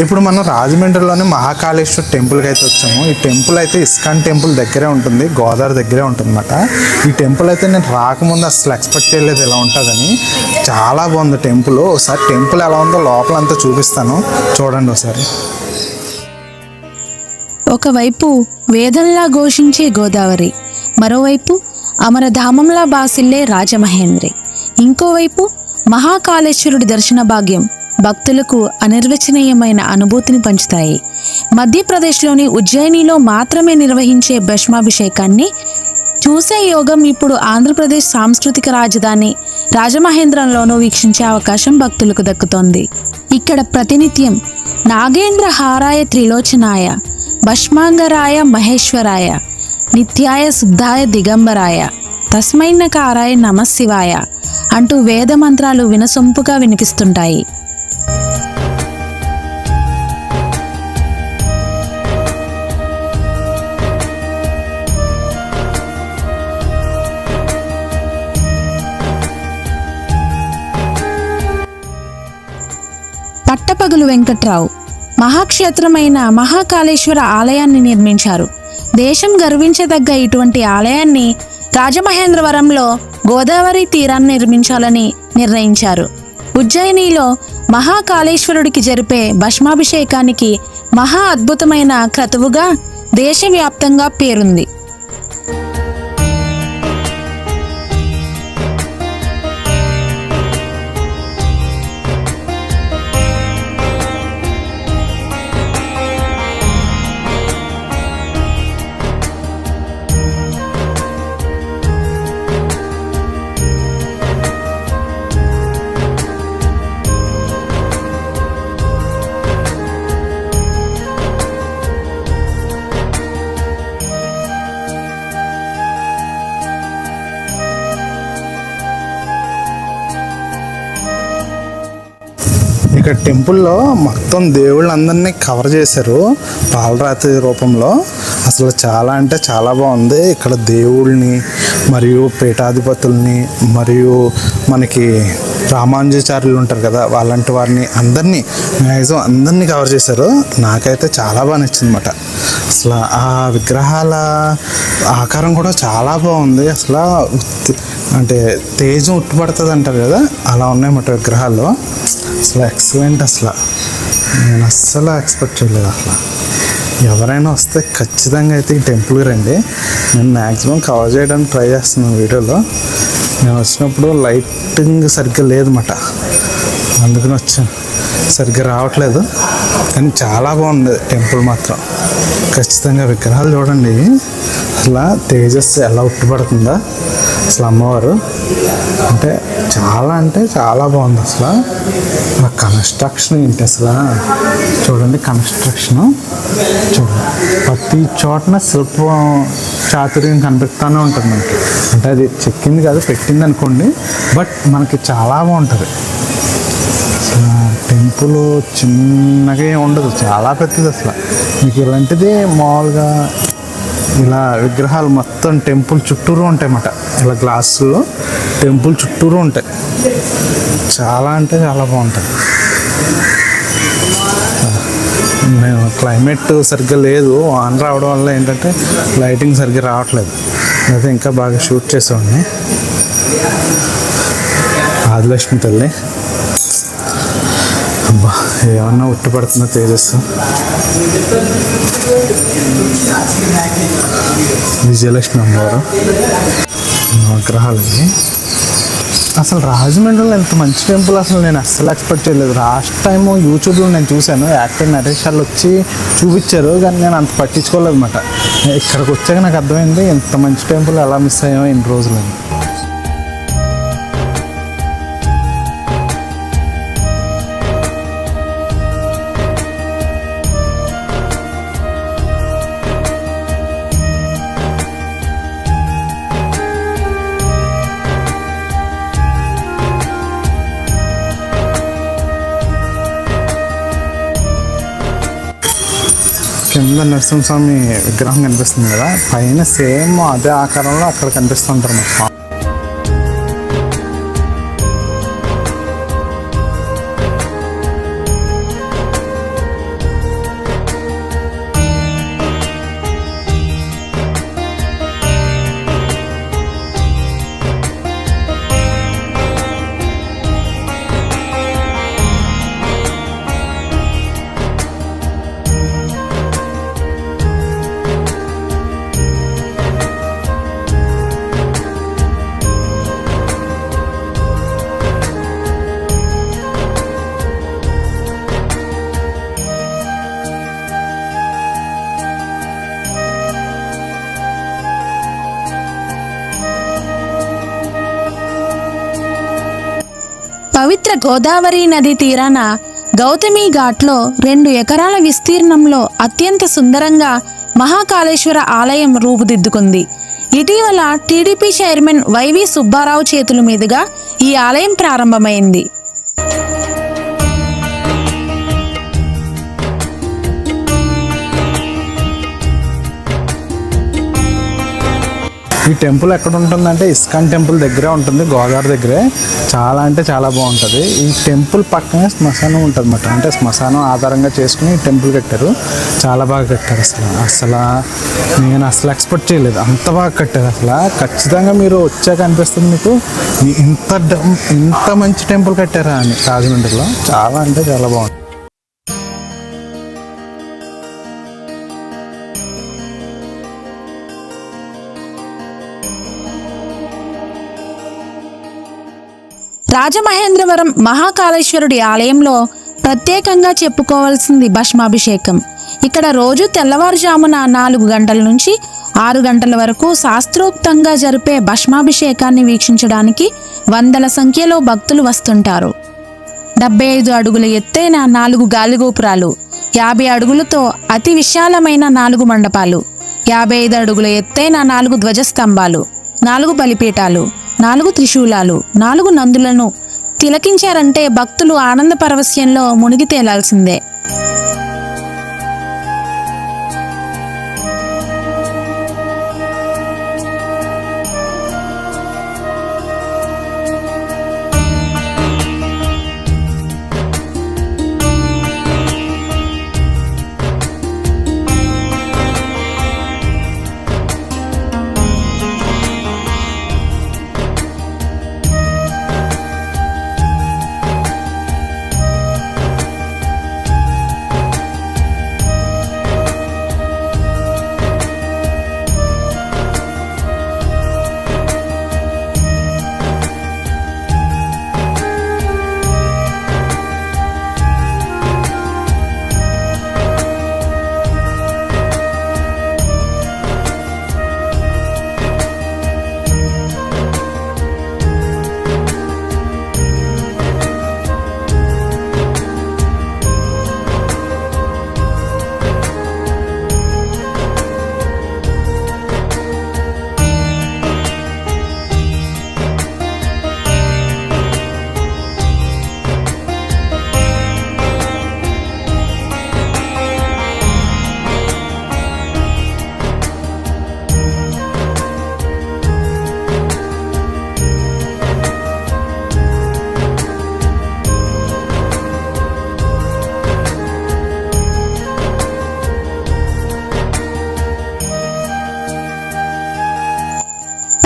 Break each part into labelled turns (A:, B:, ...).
A: ఇప్పుడు మనం రాజమండ్రిలోని మహాకాళేశ్వర టెంపుల్కి అయితే వచ్చాము. ఈ టెంపుల్ అయితే ఇస్కాన్ టెంపుల్ దగ్గరే ఉంటుంది, గోదావరి దగ్గరే ఉంటుంది అన్నమాట. ఈ టెంపుల్ అయితే నేను రాకముందు అసలు ఎక్స్పెక్ట్ చేయలేదు ఇలా ఉంటుందని. చాలా బాగుంది టెంపుల్. ఒకసారి టెంపుల్ ఎలా ఉందో లోపలంతా చూపిస్తాను, చూడండి ఒకసారి.
B: ఒకవైపు వేదంలా ఘోషించే గోదావరి, మరోవైపు అమరధామంలా బాసిల్లే రాజమహేంద్రి, ఇంకోవైపు మహాకాళేశ్వరుడి దర్శన భాగ్యం భక్తులకు అనిర్వచనీయమైన అనుభూతిని పంచుతాయి. మధ్యప్రదేశ్లోని ఉజ్జయినిలో మాత్రమే నిర్వహించే భస్మాభిషేకాన్ని చూసే యోగం ఇప్పుడు ఆంధ్రప్రదేశ్ సాంస్కృతిక రాజధాని రాజమహేంద్రంలోనూ వీక్షించే అవకాశం భక్తులకు దక్కుతోంది. ఇక్కడ ప్రతినిత్యం నాగేంద్ర హారాయ త్రిలోచనాయ, భస్మాంగరాయ మహేశ్వరాయ, నిత్యాయ శుద్ధాయ దిగంబరాయ, తస్మైనకారాయ నమశివాయ అంటూ వేద మంత్రాలు వినసొంపుగా వినిపిస్తుంటాయి. పట్టపగలు వెంకట్రావు మహాక్షేత్రమైన మహాకాళేశ్వర ఆలయాన్ని నిర్మించారు. దేశం గర్వించదగ్గ ఇటువంటి ఆలయాన్ని రాజమహేంద్రవరంలో గోదావరి తీరాన్ని నిర్మించాలని నిర్ణయించారు. ఉజ్జయినిలో మహాకాళేశ్వరుడికి జరిపే భస్మాభిషేకానికి మహా అద్భుతమైన క్రతువుగా దేశవ్యాప్తంగా పేరుంది.
A: ఇక్కడ టెంపుల్లో మొత్తం దేవుళ్ళందరినీ కవర్ చేశారు పాలరాతి రూపంలో. అసలు చాలా అంటే చాలా బాగుంది. ఇక్కడ దేవుళ్ళని మరియు పీఠాధిపతుల్ని మరియు మనకి రామానుజాచార్యులు ఉంటారు కదా, వాళ్ళంటి వారిని అందరినీ మ్యాక్సిమం అందరినీ కవర్ చేశారు. నాకైతే చాలా బాగా నచ్చింది అన్నమాట. అసలు ఆ విగ్రహాల ఆకారం కూడా చాలా బాగుంది. అసలు అంటే తేజం ఉట్టుపడుతుంది అంటారు కదా, అలా ఉన్నాయన్నమాట విగ్రహాలు. అసలు ఎక్సలెంట్. అసలు నేను అస్సలు ఎక్స్పెక్ట్ చేయలేదు. అసలు ఎవరైనా వస్తే ఖచ్చితంగా అయితే ఈ టెంపుల్కి రండి. నేను మ్యాక్సిమం కవర్ చేయడానికి ట్రై చేస్తున్నాను వీడియోలో. నేను వచ్చినప్పుడు లైటింగ్ సరిగ్గా లేదన్నమాట, అందుకని వచ్చాను. సరిగ్గా రావట్లేదు, కానీ చాలా బాగుంది టెంపుల్ మాత్రం. ఖచ్చితంగా విగ్రహాలు చూడండి, అసలు తేజస్సు ఎలా ఉట్టుపడుతుందో. అసలు అమ్మవారు అంటే చాలా బాగుంది. అసలు ఆ కన్స్ట్రక్షన్ ఏంటి అసలు చూడండి. కన్స్ట్రక్షన్ చూడండి, ప్రతి చోటన శిల్పం చాతుర్యం కనిపిస్తూనే ఉంటుంది మనకి. అంటే అది చెక్కింది కాదు, పెట్టింది అనుకోండి, బట్ మనకి చాలా బాగుంటుంది. టెంపుల్ చిన్నగా ఏమి ఉండదు, చాలా పెద్దది. అసలు మీకు ఇలాంటిది మామూలుగా ఇలా విగ్రహాలు మొత్తం టెంపుల్ చుట్టూరు ఉంటాయి అన్నమాట. ఇలా గ్లాసుల్లో టెంపుల్ చుట్టూరు ఉంటాయి. చాలా అంటే చాలా బాగుంటుంది. నేను క్లైమేట్ సరిగ్గా లేదు, వాన రావడం వల్ల ఏంటంటే లైటింగ్ సరిగ్గా రావట్లేదు. అయితే ఇంకా బాగా షూట్ చేసేవాడిని. ఆదిలక్ష్మి తల్లి అబ్బా, ఏమన్నా ఉట్టుపడుతున్న తేజస్సు. విజయలక్ష్మి అమ్మవారు విగ్రహాలు. అసలు రాజమండ్రిలో ఎంత మంచి టెంపుల్ అసలు నేను అస్సలు ఎక్స్పెక్ట్ చేయలేదు. లాస్ట్ టైం యూట్యూబ్లో నేను చూశాను, యాక్టర్ నరేష్ వాళ్ళు వచ్చి చూపించారు, కానీ నేను అంత పట్టించుకోలేదు అనమాట. ఇక్కడికి వచ్చాక నాకు అర్థమైంది ఎంత మంచి టెంపుల్ ఎలా మిస్ అయ్యామో ఇన్ని రోజులు. కింద నరసింహస్వామి విగ్రహం కనిపిస్తుంది కదా, పైన సేమ్ అదే ఆకారంలో అక్కడ కనిపిస్తుంటారు మొత్తం.
B: పవిత్ర గోదావరి నది తీరాన గౌతమి ఘాట్లో 2 ఎకరాల విస్తీర్ణంలో అత్యంత సుందరంగా మహాకాళేశ్వర ఆలయం రూపుదిద్దుకుంది. ఇటీవల టీడీపీ చైర్మన్ వైవి సుబ్బారావు చేతుల మీదుగా ఈ ఆలయం ప్రారంభమైంది.
A: ఈ టెంపుల్ ఎక్కడ ఉంటుందంటే ఇస్కాన్ టెంపుల్ దగ్గరే ఉంటుంది, గోదావరి దగ్గరే. చాలా అంటే చాలా బాగుంటుంది. ఈ టెంపుల్ పక్కనే శ్మశానం ఉంటుంది అన్నమాట. అంటే శ్మశానం ఆధారంగా చేసుకుని ఈ టెంపుల్ కట్టారు. చాలా బాగా కట్టారు. అసలు నేను ఎక్స్పెక్ట్ చేయలేదు, అంత బాగా కట్టారు. ఖచ్చితంగా మీరు వచ్చాక అనిపిస్తుంది మీకు ఇంత మంచి టెంపుల్ కట్టారా అని. రాజమండ్రిలో చాలా అంటే చాలా బాగుంటుంది.
B: రాజమహేంద్రవరం మహాకాళేశ్వరుడి ఆలయంలో ప్రత్యేకంగా చెప్పుకోవాల్సింది భస్మాభిషేకం. ఇక్కడ రోజు తెల్లవారుజామున 4 గంటల నుంచి 6 గంటల వరకు శాస్త్రోక్తంగా జరిపే భస్మాభిషేకాన్ని వీక్షించడానికి వందల సంఖ్యలో భక్తులు వస్తుంటారు. 75 అడుగుల ఎత్తైన 4 గాలిగోపురాలు, 50 అడుగులతో అతి విశాలమైన 4 మండపాలు, 55 అడుగుల ఎత్తైన 4 ధ్వజస్తంభాలు, 4 బలిపీఠాలు, 4 త్రిశూలాలు, 4 నందులను తిలకించారంటే భక్తులు ఆనంద పరవశ్యంలో మునిగి తేలాల్సిందే.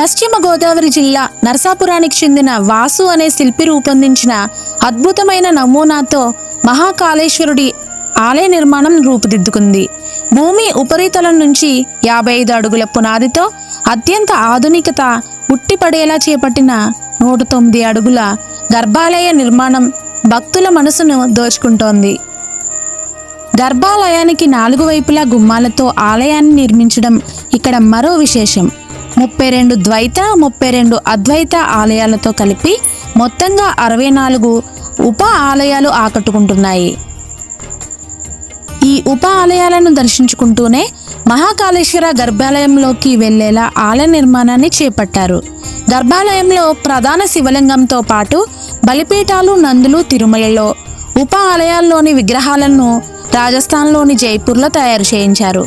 B: పశ్చిమ గోదావరి జిల్లా నరసాపురానికి చెందిన వాసు అనే శిల్పి రూపొందించిన అద్భుతమైన నమూనాతో మహాకాళేశ్వరుడి ఆలయ నిర్మాణం రూపుదిద్దుకుంది. భూమి ఉపరితలం నుంచి 55 అడుగుల పునాదితో అత్యంత ఆధునికత ఉట్టిపడేలా చేపట్టిన 109 అడుగుల గర్భాలయ నిర్మాణం భక్తుల మనసును దోచుకుంటోంది. గర్భాలయానికి 4 వైపులా గుమ్మాలతో ఆలయాన్ని నిర్మించడం ఇక్కడ మరో విశేషం. 32 ద్వైత 32 అద్వైత ఆలయాలతో కలిపి మొత్తంగా 64 ఉప ఆలయాలు ఆకట్టుకుంటున్నాయి. ఈ ఉప ఆలయాలను దర్శించుకుంటూనే మహాకాళేశ్వర గర్భాలయంలోకి వెళ్లేలా ఆలయ నిర్మాణాన్ని చేపట్టారు. గర్భాలయంలో ప్రధాన శివలింగంతో పాటు బలిపీఠాలు, నందులు తిరుమలలో, ఉప ఆలయాల్లోని విగ్రహాలను రాజస్థాన్లోని జైపూర్లో తయారు చేయించారు.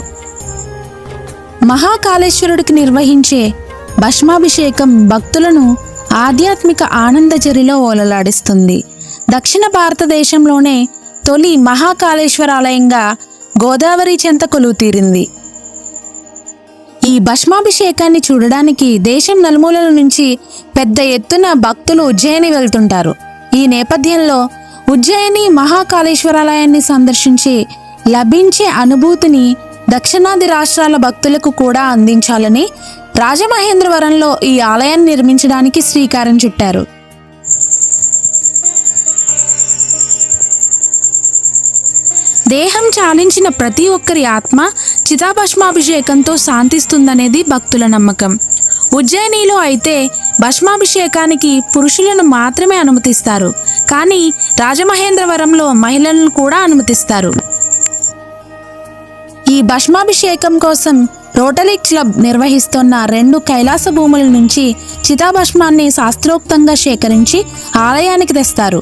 B: మహాకాళేశ్వరుడికి నిర్వహించే భస్మాభిషేకం భక్తులను ఆధ్యాత్మిక ఆనందచరిలో ఓలలాడిస్తుంది. దక్షిణ భారతదేశంలోనే తొలి మహాకాళేశ్వరాలయంగా గోదావరి చెంత కొలువుతీరింది. ఈ భస్మాభిషేకాన్ని చూడడానికి దేశం నలుమూలల నుంచి పెద్ద ఎత్తున భక్తులు ఉజ్జయిని వెళ్తుంటారు. ఈ నేపథ్యంలో ఉజ్జయిని మహాకాళేశ్వరాలయాన్ని సందర్శించి లభించే అనుభూతిని దక్షిణాది రాష్ట్రాల భక్తులకు కూడా అందించాలని రాజమహేంద్రవరంలో ఈ ఆలయాన్ని నిర్మించడానికి శ్రీకారం చుట్టారు. దేహం చాలించిన ప్రతి ఒక్కరి ఆత్మ చితాభస్మాభిషేకంతో శాంతిస్తుందనేది భక్తుల నమ్మకం. ఉజ్జయినిలో అయితే భస్మాభిషేకానికి పురుషులను మాత్రమే అనుమతిస్తారు, కానీ రాజమహేంద్రవరంలో మహిళలను కూడా అనుమతిస్తారు. ఈ భస్మాభిషేకం కోసం రోటరీ క్లబ్ నిర్వహిస్తున్న 2 కైలాస భూముల నుంచి చితాభస్మాన్ని శాస్త్రోక్తంగా సేకరించి ఆలయానికి తెస్తారు.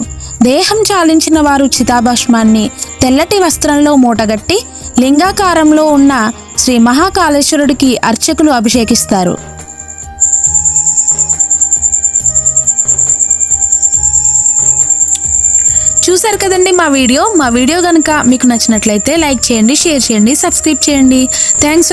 B: దేహం చాలించిన వారు చితాభస్మాన్ని తెల్లటి వస్త్రంలో మూటగట్టి లింగాకారంలో ఉన్న శ్రీ మహాకాళేశ్వరుడికి అర్చకులు అభిషేకిస్తారు. చూసారు కదండి మా వీడియో కనుక మీకు నచ్చినట్లయితే లైక్ చేయండి, షేర్ చేయండి, సబ్స్క్రైబ్ చేయండి. థ్యాంక్స్.